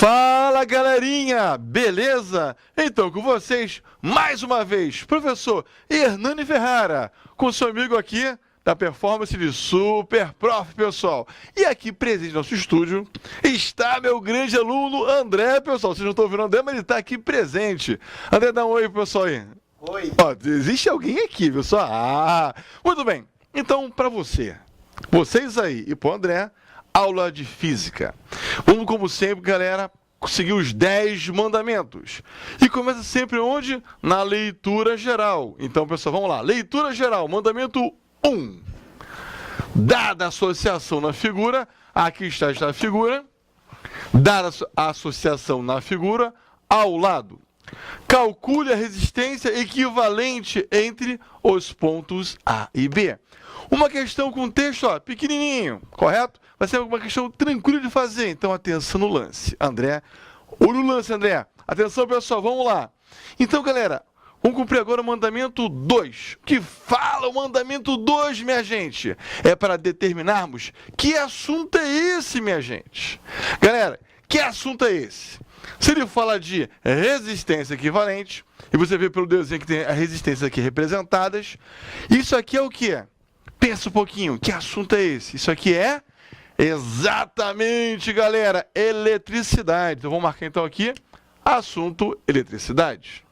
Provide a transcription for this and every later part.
Fala, galerinha! Beleza? Então, com vocês, mais uma vez, professor Hernani Ferrara, com seu amigo aqui da Performance de Super Prof, pessoal. E aqui, presente no nosso estúdio, está meu grande aluno André, pessoal. Vocês não estão ouvindo o André, mas ele está aqui presente. André, dá um oi, pessoal aí. Oi. Ó, existe alguém aqui, pessoal? Muito bem. Então, para vocês aí e para o André, aula de física. Vamos, como sempre, galera, seguir os 10 mandamentos. E começa sempre onde? Na leitura geral. Então, pessoal, vamos lá. Leitura geral, mandamento 1. Dada a associação na figura, aqui está a figura. Dada a associação na figura, ao lado. Calcule a resistência equivalente entre os pontos A e B. Uma questão com texto, ó, pequenininho, correto? Vai ser uma questão tranquila de fazer. Então, atenção no lance. André, olha o lance, André. Atenção, pessoal, vamos lá. Então, galera, vamos cumprir agora o mandamento 2. O que fala o mandamento 2, minha gente? É para determinarmos que assunto é esse, minha gente. Galera, que assunto é esse? Se ele fala de resistência equivalente, e você vê pelo desenho que tem a resistência aqui representadas, isso aqui é o quê? Pensa um pouquinho, que assunto é esse? Isso aqui é exatamente, galera, eletricidade. Então vamos marcar então aqui, assunto eletricidade.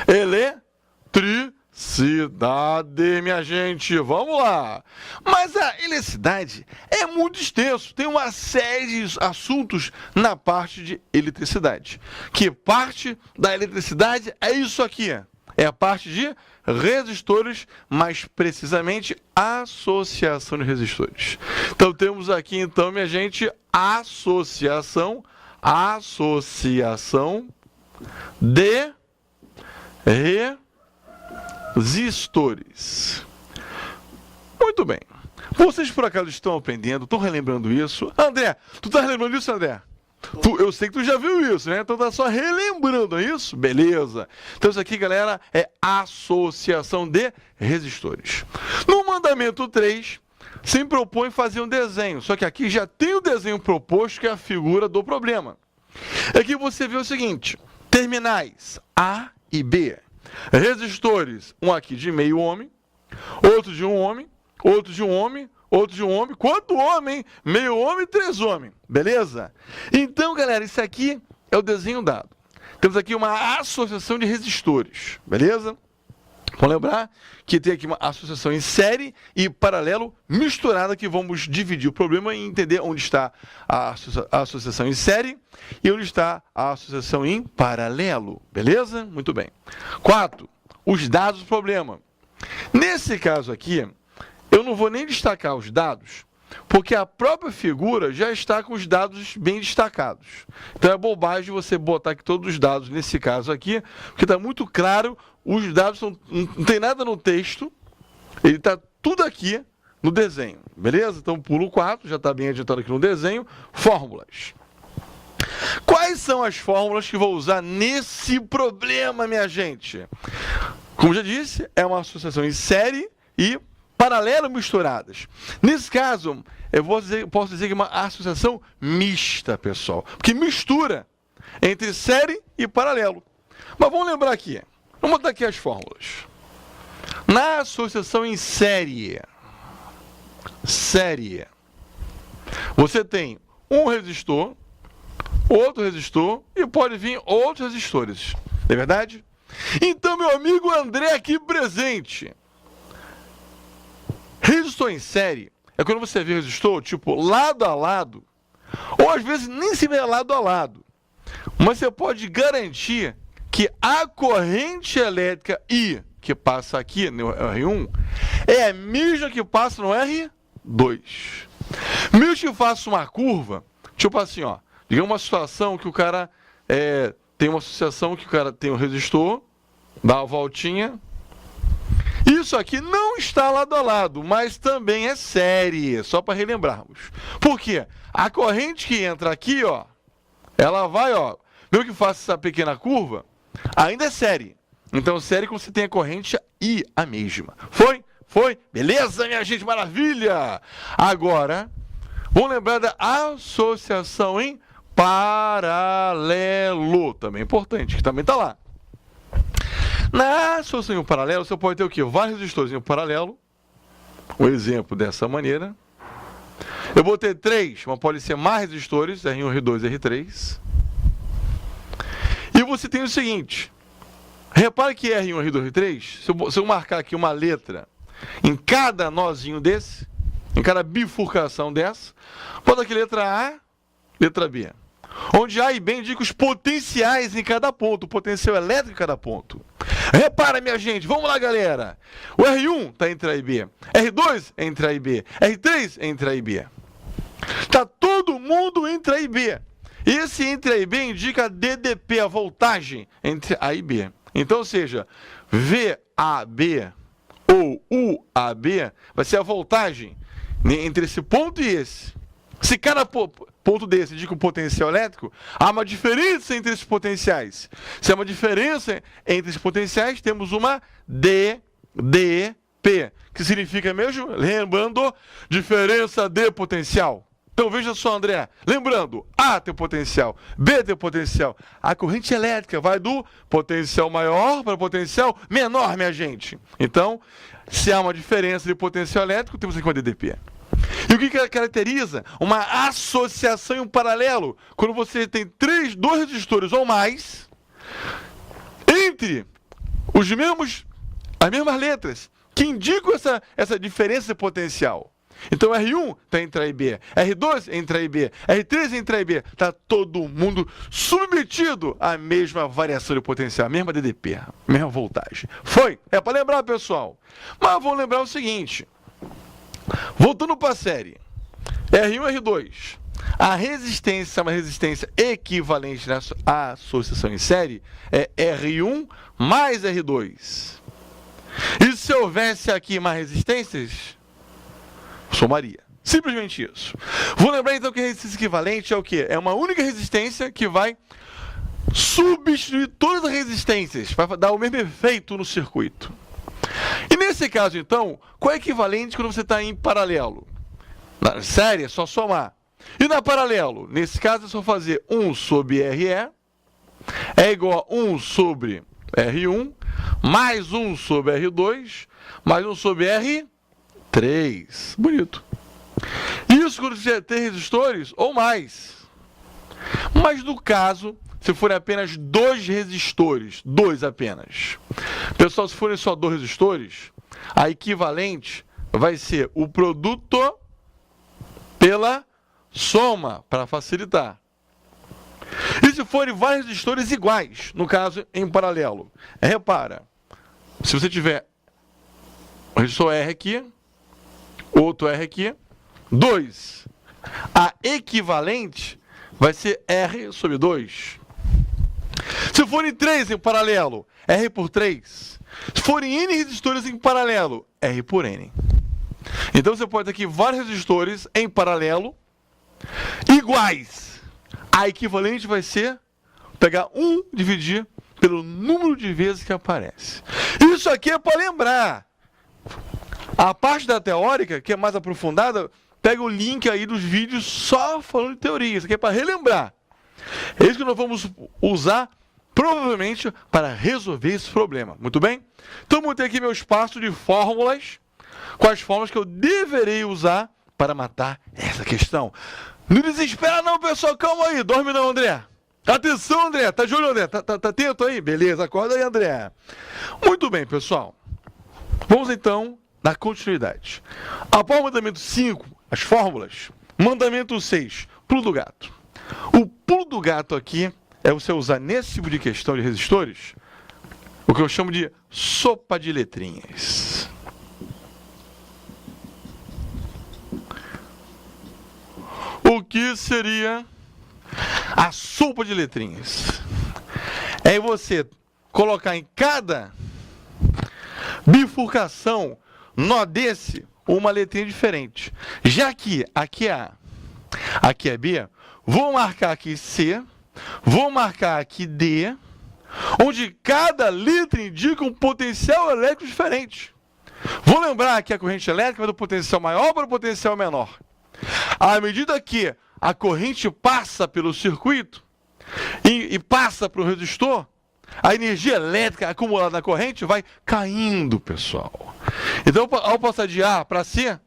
Eletricidade, minha gente, vamos lá. Mas a eletricidade é muito extenso, tem uma série de assuntos na parte de eletricidade. Que parte da eletricidade é isso aqui? É a parte de resistores, mais precisamente associação de resistores. Então temos aqui então, minha gente, associação de resistores. Muito bem. Vocês por acaso estão aprendendo, estão relembrando isso? André, tu está relembrando isso, André? Eu sei que tu já viu isso, né? Então tá só relembrando, é isso? Beleza. Então isso aqui, galera, é associação de resistores. No mandamento 3, se propõe fazer um desenho. Só que aqui já tem o desenho proposto, que é a figura do problema. Aqui você vê o seguinte, terminais A e B. Resistores, um aqui de meio homem, outro de um homem, outro de um homem, outro de um homem. Quanto homem? Meio homem, 3 homens. Beleza? Então, galera, isso aqui é o desenho dado. Temos aqui uma associação de resistores. Beleza? Vamos lembrar que tem aqui uma associação em série e paralelo misturada, que vamos dividir o problema e entender onde está a associação em série e onde está a associação em paralelo. Beleza? Muito bem. 4. Os dados do problema. Nesse caso aqui, eu não vou nem destacar os dados, porque a própria figura já está com os dados bem destacados. Então é bobagem você botar aqui todos os dados nesse caso aqui, porque está muito claro, os dados não tem nada no texto, ele está tudo aqui no desenho, beleza? Então pulo 4, já está bem adiantado aqui no desenho. Fórmulas. Quais são as fórmulas que vou usar nesse problema, minha gente? Como já disse, é uma associação em série e paralelo misturadas. Nesse caso, posso dizer que é uma associação mista, pessoal. Porque mistura entre série e paralelo. Mas vamos lembrar aqui. Vamos botar aqui as fórmulas. Na associação em série, você tem um resistor, outro resistor e pode vir outros resistores. Não é verdade? Então, meu amigo André aqui presente. Resistor em série é quando você vê resistor, tipo, lado a lado, ou às vezes nem se vê lado a lado. Mas você pode garantir que a corrente elétrica I, que passa aqui no R1, é a mesma que passa no R2. Mesmo que faça uma curva, tipo assim, ó, digamos uma situação que o cara tem uma associação que o cara tem um resistor, dá uma voltinha. Isso aqui não está lado a lado, mas também é série, só para relembrarmos. Por quê? A corrente que entra aqui, ó, ela vai, ó, mesmo que faça essa pequena curva, ainda é série. Então, série quando você tem a corrente I, a mesma. Foi? Foi? Beleza, minha gente, maravilha! Agora, vamos lembrar da associação em paralelo. Também é importante, que também está lá. Na associação em um paralelo, você pode ter o quê? Vários resistores em um paralelo. Um exemplo dessa maneira. Eu vou ter 3, mas pode ser mais resistores, R1, R2, R3. E você tem o seguinte. Repare que R1, R2, R3, se eu marcar aqui uma letra em cada nozinho desse, em cada bifurcação dessa, pode aqui letra A, letra B. Onde A e B indicam os potenciais em cada ponto, o potencial elétrico em cada ponto. Repara, minha gente, vamos lá, galera. O R1 está entre A e B, R2 entre A e B, R3 entre A e B. Está todo mundo entre A e B. Esse entre A e B indica a DDP, a voltagem entre A e B. Então, ou seja, VAB ou UAB vai ser a voltagem entre esse ponto e esse. Se cada ponto desse indica um potencial elétrico, há uma diferença entre esses potenciais. Se há uma diferença entre esses potenciais, temos uma DDP, que significa mesmo, lembrando, diferença de potencial. Então veja só, André, lembrando, A tem potencial, B tem potencial. A corrente elétrica vai do potencial maior para o potencial menor, minha gente. Então, se há uma diferença de potencial elétrico, temos aqui uma DDP. E o que caracteriza uma associação em um paralelo? Quando você tem dois resistores ou mais, entre as mesmas letras, que indicam essa diferença de potencial. Então R1 está entre A e B, R2 entre A e B, R3 entre A e B. Está todo mundo submetido à mesma variação de potencial, a mesma DDP, a mesma voltagem. Foi? É para lembrar, pessoal. Mas vamos lembrar o seguinte. Voltando para a série. R1 e R2. A resistência é uma resistência equivalente na associação em série é R1 mais R2. E se houvesse aqui mais resistências, somaria. Simplesmente isso. Vou lembrar então que a resistência equivalente é o quê? É uma única resistência que vai substituir todas as resistências, vai dar o mesmo efeito no circuito. E nesse caso, então, qual é o equivalente quando você está em paralelo? Na série é só somar. E na paralelo? Nesse caso é só fazer 1 sobre RE é igual a 1 sobre R1 mais 1 sobre R2 mais 1 sobre R3. Bonito. Isso quando você tem resistores ou mais. Mas no caso, se forem apenas 2 resistores, 2 apenas. Pessoal, se forem só 2 resistores, a equivalente vai ser o produto pela soma, para facilitar. E se forem vários resistores iguais, no caso, em paralelo. Repara, se você tiver um resistor R aqui, outro R aqui, 2. A equivalente vai ser R sobre 2. Se forem 3 em paralelo, R por 3. Se forem N resistores em paralelo, R por N. Então você pode ter aqui vários resistores em paralelo, iguais. A equivalente vai ser pegar 1, dividir pelo número de vezes que aparece. Isso aqui é para lembrar. A parte da teórica, que é mais aprofundada, pega o link aí dos vídeos só falando de teoria. Isso aqui é para relembrar. É isso que nós vamos usar, provavelmente, para resolver esse problema. Muito bem? Então, vou ter aqui meu espaço de fórmulas, com as fórmulas que eu deverei usar para matar essa questão. Não desespera não, pessoal. Calma aí. Dorme não, André. Atenção, André. Tá de olho, André? Tá atento aí? Beleza. Acorda aí, André. Muito bem, pessoal. Vamos, então, dar continuidade. Após o mandamento 5, as fórmulas. Mandamento 6, pulo do gato. O pulo do gato aqui é você usar nesse tipo de questão de resistores o que eu chamo de sopa de letrinhas. O que seria a sopa de letrinhas? É você colocar em cada bifurcação, nó desse, uma letrinha diferente. Já que aqui é A, aqui é B, vou marcar aqui C, vou marcar aqui D, onde cada letra indica um potencial elétrico diferente. Vou lembrar que a corrente elétrica vai do potencial maior para o potencial menor. À medida que a corrente passa pelo circuito e passa para o resistor, a energia elétrica acumulada na corrente vai caindo, pessoal. Então, ao passar de A para C,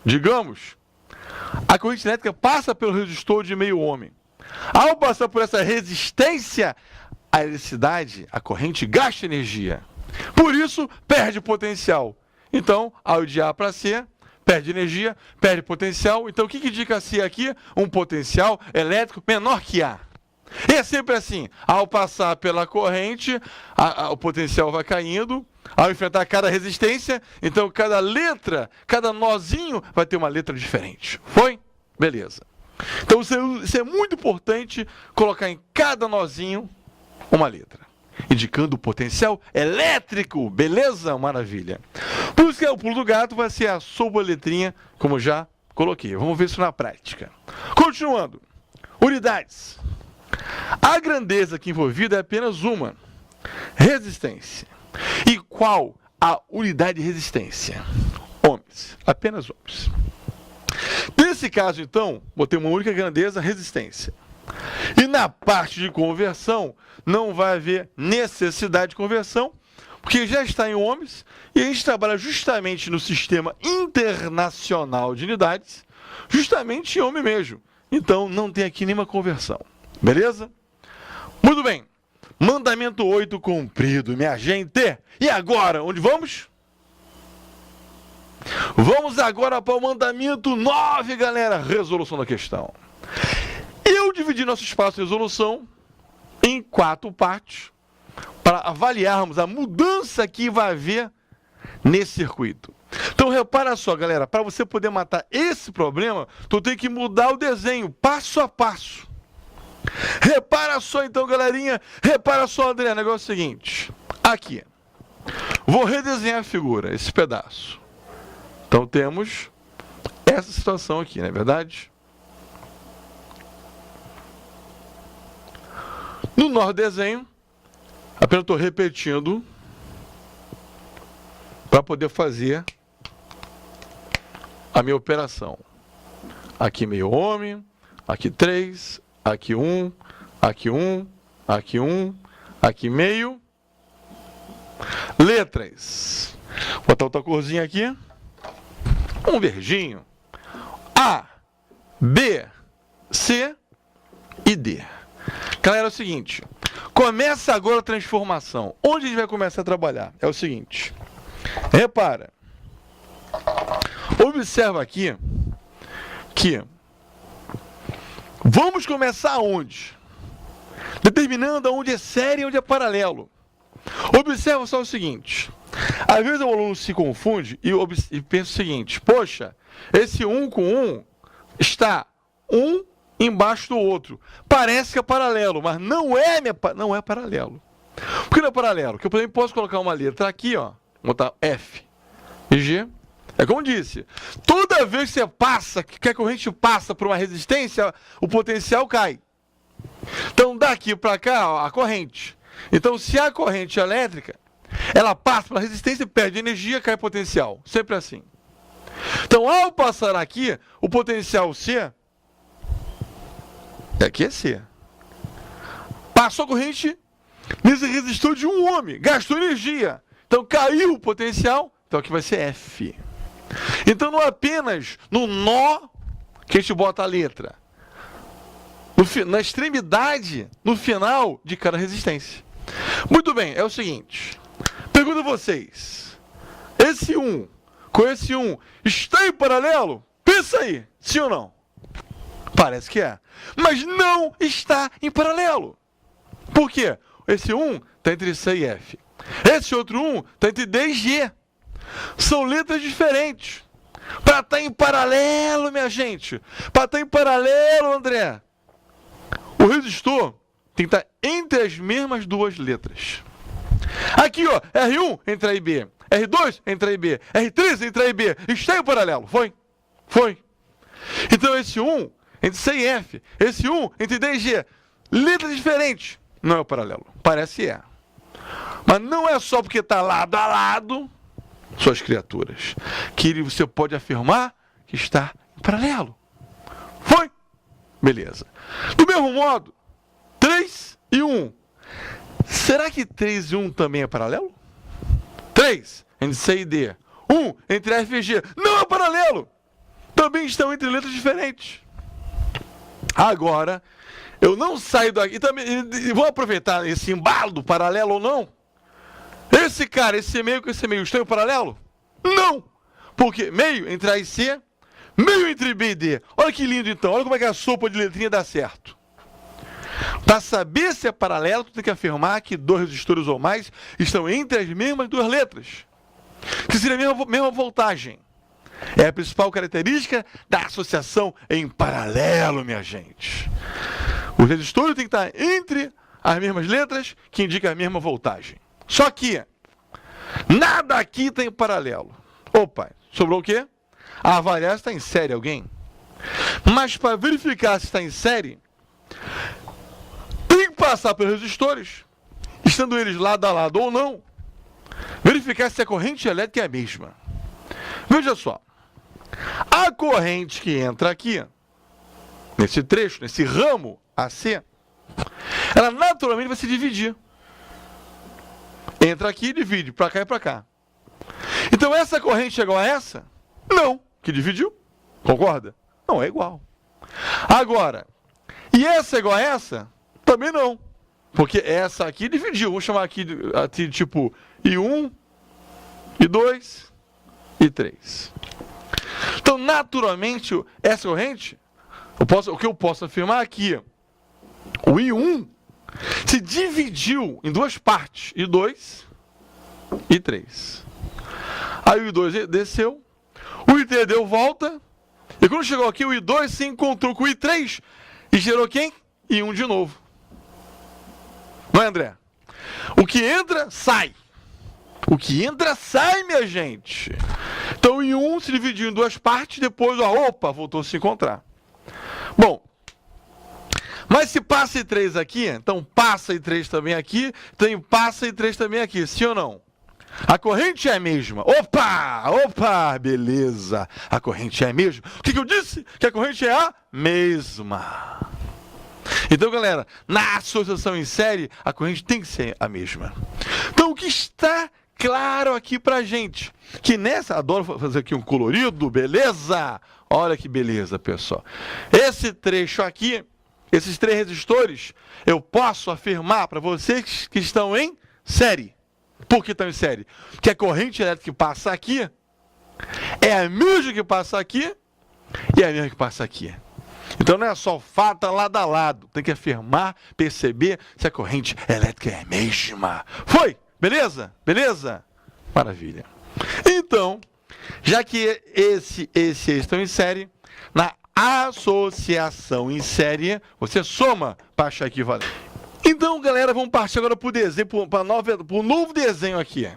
digamos, a corrente elétrica passa pelo resistor de meio ohm. Ao passar por essa resistência, a eletricidade, a corrente gasta energia. Por isso, perde potencial. Então, ao de A para C, perde energia, perde potencial. Então, o que indica C aqui? Um potencial elétrico menor que A. E é sempre assim. Ao passar pela corrente, o potencial vai caindo. Ao enfrentar cada resistência, então cada letra, cada nozinho vai ter uma letra diferente. Foi? Beleza. Então, isso é muito importante, colocar em cada nozinho uma letra, indicando o potencial elétrico. Beleza? Maravilha. Por isso que o pulo do gato vai ser a sobreletrinha, como já coloquei. Vamos ver isso na prática. Continuando. Unidades. A grandeza aqui envolvida é apenas uma. Resistência. E qual a unidade de resistência? Ohms. Apenas ohms. Nesse caso, então, botei uma única grandeza, resistência. E na parte de conversão, não vai haver necessidade de conversão, porque já está em ohms, e a gente trabalha justamente no sistema internacional de unidades, justamente em ohm mesmo. Então, não tem aqui nenhuma conversão. Beleza? Muito bem. Mandamento 8 cumprido, minha gente. E agora, onde vamos? Vamos agora para o mandamento 9, galera. Resolução da questão. Eu dividi nosso espaço de resolução em 4 partes para avaliarmos a mudança que vai haver nesse circuito. Então, repara só, galera. Para você poder matar esse problema, tu tem que mudar o desenho passo a passo. Repara só então, galerinha. Repara só, André. O negócio é o seguinte. Aqui. Vou redesenhar a figura, esse pedaço. Então temos essa situação aqui, não é verdade? No nosso desenho, apenas estou repetindo para poder fazer a minha operação. Aqui meio ohm, aqui 3, aqui 1, aqui 1, aqui 1, aqui meio. Letras. Vou botar outra corzinha aqui. Um verdinho. A, B, C e D. Galera, é o seguinte. Começa agora a transformação. Onde a gente vai começar a trabalhar? É o seguinte. Repara. Observa aqui que vamos começar onde? Determinando onde é série e onde é paralelo. Observa só o seguinte. Às vezes o aluno se confunde e pensa o seguinte: poxa, esse 1 com 1 está um embaixo do outro. Parece que é paralelo, mas não é paralelo. Por que não é paralelo? Porque eu também posso colocar uma letra aqui, ó, botar F e G. É como disse, toda vez que você passa, que a corrente passa por uma resistência, o potencial cai. Então daqui para cá, ó, a corrente. Então se a corrente elétrica, ela passa pela resistência, perde energia, cai potencial. Sempre assim. Então, ao passar aqui, o potencial C, aqui é C. Passou a corrente nesse resistor de 1 ohm, gastou energia. Então, caiu o potencial, então aqui vai ser F. Então, não é apenas no nó que a gente bota a letra. Na extremidade, no final de cada resistência. Muito bem, é o seguinte. Pergunto a vocês, esse 1 com esse 1 está em paralelo? Pensa aí, sim ou não? Parece que é. Mas não está em paralelo. Por quê? Esse 1 está entre C e F. Esse outro 1 está entre D e G. São letras diferentes. Para estar em paralelo, minha gente. Para estar em paralelo, André, o resistor tem que estar entre as mesmas duas letras. Aqui, ó, R1 entre A e B, R2 entre A e B, R3 entre A e B, está em paralelo, foi? Foi. Então esse 1 entre C e F, esse 1 entre D e G, letras diferentes, não é o paralelo, parece é. Mas não é só porque está lado a lado, suas criaturas, que você pode afirmar que está em paralelo. Foi? Beleza. Do mesmo modo, 3 e 1. Será que 3 e 1 também é paralelo? 3 entre C e D. 1 entre F e G. Não é paralelo! Também estão entre letras diferentes. Agora, eu não saio daqui. E vou aproveitar esse embalo do paralelo ou não. Esse cara, esse meio com esse meio, estão em paralelo? Não! Porque meio entre A e C, meio entre B e D. Olha que lindo então, olha como é que a sopa de letrinha dá certo. Para saber se é paralelo, tu tem que afirmar que dois resistores ou mais estão entre as mesmas duas letras. Que seria a mesma voltagem. É a principal característica da associação em paralelo, minha gente. Os resistores têm que estar entre as mesmas letras, que indica a mesma voltagem. Só que nada aqui tem paralelo. Opa, sobrou o quê? A avaliar se está em série alguém. Mas para verificar se está em série, tem que passar pelos resistores, estando eles lado a lado ou não, verificar se a corrente elétrica é a mesma. Veja só, a corrente que entra aqui, nesse trecho, nesse ramo AC, ela naturalmente vai se dividir. Entra aqui e divide, para cá e para cá. Então essa corrente é igual a essa? Não, que dividiu. Concorda? Não, é igual. Agora, e essa é igual a essa? Também não. Porque essa aqui dividiu. Vamos chamar aqui de tipo I1, I2, I3. Então, naturalmente, essa corrente, o que eu posso afirmar aqui, o I1 se dividiu em duas partes, I2 e I3. Aí o I2 desceu, o I3 deu volta, e quando chegou aqui, o I2 se encontrou com o I3 e gerou quem? I1 de novo. Não é, André? O que entra, sai. O que entra, sai, minha gente. Então o I1 se dividiu em duas partes, depois, opa, voltou a se encontrar. Bom, mas se passa I3 aqui, então passa I3 também aqui, então passa I3 também aqui, sim ou não? A corrente é a mesma. Opa, beleza. A corrente é a mesma. O que eu disse? Que a corrente é a mesma. Então, galera, na associação em série, a corrente tem que ser a mesma. Então, o que está claro aqui pra gente? Que nessa, adoro fazer aqui um colorido, beleza? Olha que beleza, pessoal. Esse trecho aqui, esses três resistores, eu posso afirmar para vocês que estão em série. Por que estão em série? Porque a corrente elétrica que passa aqui é a mesma que passa aqui e é a mesma que passa aqui. Então não é só fato lado a lado. Tem que afirmar, perceber se a corrente elétrica é a mesma. Foi? Beleza? Beleza? Maravilha. Então, já que esses estão em série, na associação em série, você soma para achar equivalente. Então, galera, vamos partir agora para o desenho, para o novo desenho aqui.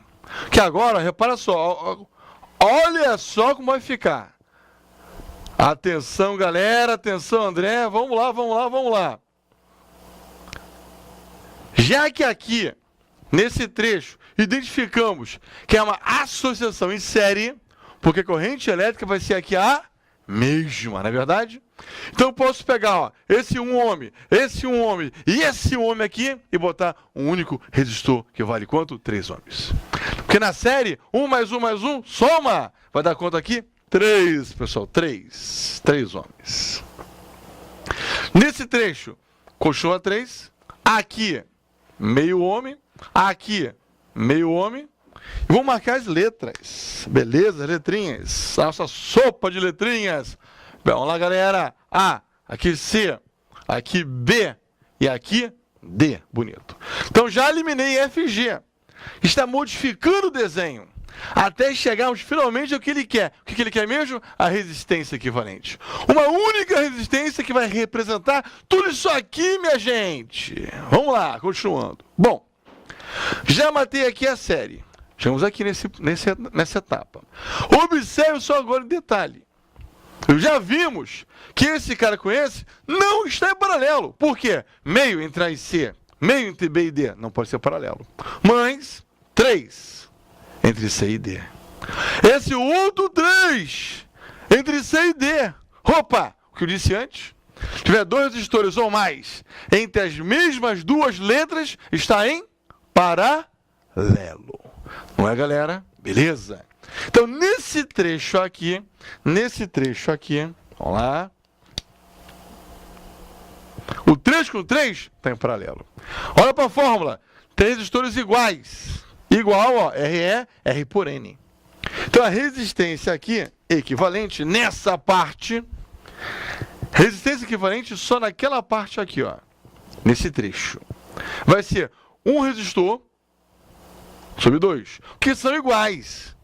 Que agora, repara só, olha só como vai ficar. Atenção, galera, atenção, André, vamos lá. Já que aqui, nesse trecho, identificamos que é uma associação em série, porque a corrente elétrica vai ser aqui a mesma, não é verdade? Então eu posso pegar, ó, esse um ohm e esse ohm aqui e botar um único resistor que vale quanto? 3 ohms. Porque na série, 1 mais 1 mais 1, soma, vai dar quanto aqui? 3, pessoal, 3 ohms. Nesse trecho, continua 3, aqui meio ohm, aqui meio ohm. E vou marcar as letras, beleza? Letrinhas, nossa sopa de letrinhas. Vamos lá, galera. A, aqui C, aqui B e aqui D. Bonito. Então já eliminei F e G. Está modificando o desenho até chegarmos finalmente ao que ele quer. O que ele quer mesmo? A resistência equivalente. Uma única resistência que vai representar tudo isso aqui, minha gente. Vamos lá, continuando. Bom, já matei aqui a série. Chegamos aqui nessa etapa. Observe só agora o detalhe. Já vimos que esse cara com esse não está em paralelo. Por quê? Meio entre A e C, meio entre B e D, não pode ser paralelo. Mas 3 entre C e D. Esse outro 3 entre C e D. Opa, o que eu disse antes? tiver dois resistores ou mais entre as mesmas duas letras, está em paralelo. Não é, galera? Beleza? Então, nesse trecho aqui, vamos lá. O 3 com 3 está em paralelo. Olha para a fórmula. 3 resistores iguais. Igual, ó, RE, R por N. Então, a resistência aqui, equivalente nessa parte, resistência equivalente só naquela parte aqui, ó, nesse trecho. Vai ser um resistor sobre 2, que são iguais.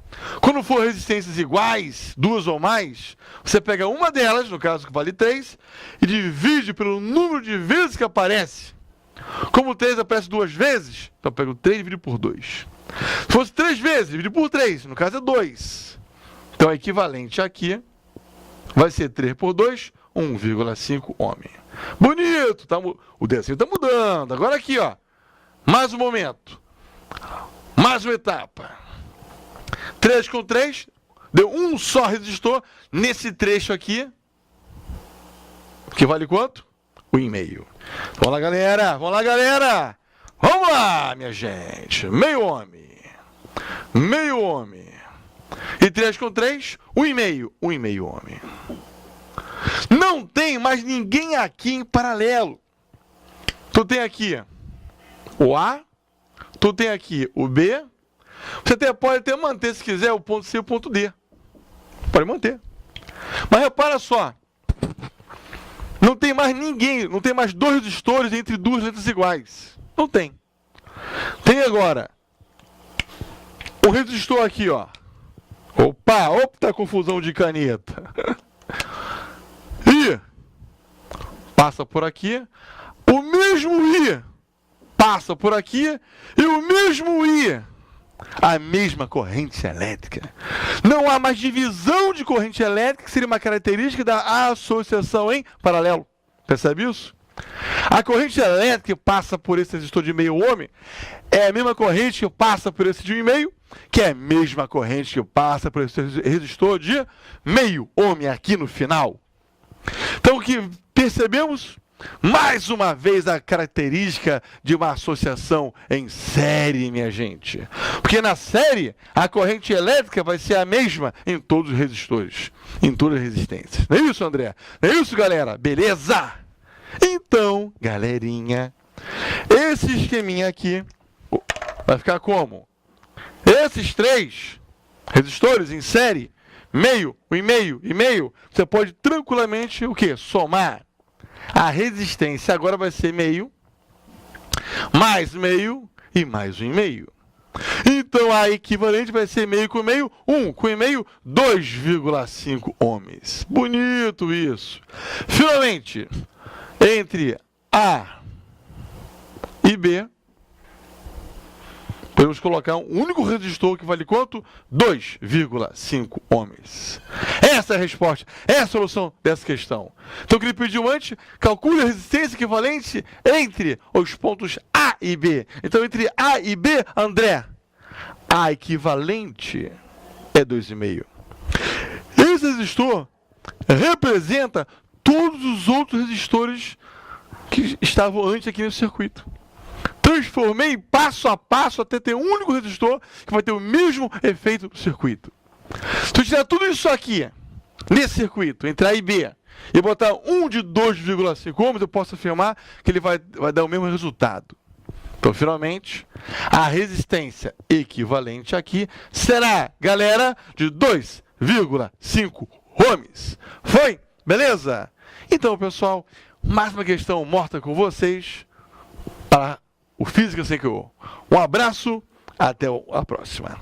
Quando for resistências iguais, duas ou mais, você pega uma delas, no caso que vale 3, e divide pelo número de vezes que aparece. Como 3 aparece 2 vezes, então eu pego 3 e divido por 2. Se fosse 3 vezes, divide por 3, no caso é 2. Então, é equivalente aqui vai ser 3 por 2, 1,5 ohm. Bonito! Tá, o desenho está mudando. Agora aqui, ó, mais um momento. Mais uma etapa. 3 com 3, deu um só resistor nesse trecho aqui, que vale quanto? 1,5. Vamos lá, galera! Vamos lá, galera! Vamos lá, minha gente! Meio ohm. Meio ohm. E 3 com 3, 1,5. 1,5 ohm. Não tem mais ninguém aqui em paralelo. Tu tem aqui o A, tu tem aqui o B. Você pode até manter, se quiser, o ponto C e o ponto D. Pode manter. Mas repara só. Não tem mais ninguém, não tem mais dois resistores entre duas letras iguais. Não tem. Tem agora um resistor aqui, ó. Opa, tá confusão de caneta. I passa por aqui. O mesmo I passa por aqui. E o mesmo I, a mesma corrente elétrica. Não há mais divisão de corrente elétrica, que seria uma característica da associação em paralelo. Percebe isso? A corrente elétrica que passa por esse resistor de meio ohm é a mesma corrente que passa por esse de 1,5, que é a mesma corrente que passa por esse resistor de meio ohm aqui no final. Então, o que percebemos? Mais uma vez a característica de uma associação em série, minha gente. Porque na série, a corrente elétrica vai ser a mesma em todos os resistores, em todas as resistências. Não é isso, André? Não é isso, galera? Beleza? Então, galerinha, esse esqueminha aqui vai ficar como? Esses 3 resistores em série, meio, 1,5 e meio, você pode tranquilamente o quê? Somar. A resistência agora vai ser meio, mais meio e mais 1,5. Então, a equivalente vai ser meio com meio, 1 com meio, 2,5 ohms. Bonito isso. Finalmente, entre A e B, podemos colocar um único resistor que vale quanto? 2,5 ohms. Essa é a resposta, essa é a solução dessa questão. Então, o que ele pediu antes, calcule a resistência equivalente entre os pontos A e B. Então, entre A e B, André, a equivalente é 2,5. Esse resistor representa todos os outros resistores que estavam antes aqui nesse circuito. Transformei passo a passo até ter um único resistor que vai ter o mesmo efeito do circuito. Se eu tirar tudo isso aqui, nesse circuito, entre A e B, e botar um de 2,5 ohms, eu posso afirmar que ele vai dar o mesmo resultado. Então, finalmente, a resistência equivalente aqui será, galera, de 2,5 ohms. Foi? Beleza? Então, pessoal, mais uma questão morta com vocês para o Física Sem Caô. Um abraço, até a próxima.